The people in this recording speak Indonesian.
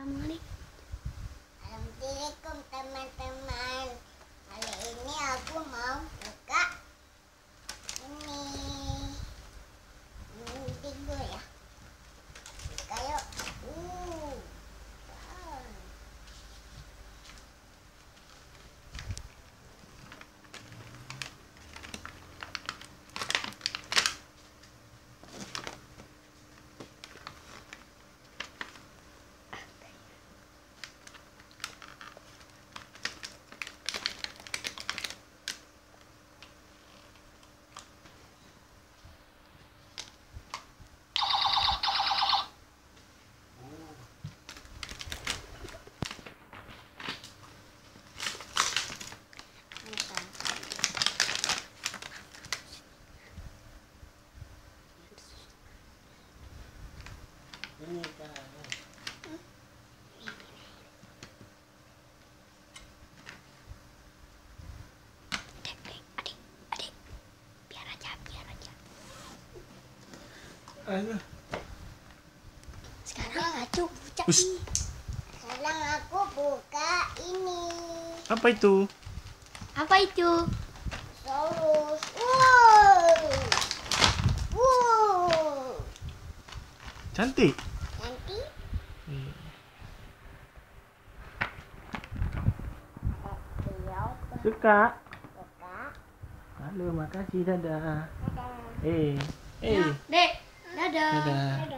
Assalamualaikum. Assalamualaikum teman-teman. Kali ini aku mau buka ini Indigo ya. Buka yuk. Wow. Ini kan. Adik, biar aja. Ayo. Sekarang aku buka Us. ini. Sekarang aku buka ini. Apa itu? Apa itu? Saurus. Wow. Wow. Cantik. Nanti Suka. buka. Halo, makasih, dadah. Dadah. Eh. Dek. Dadah. Dadah.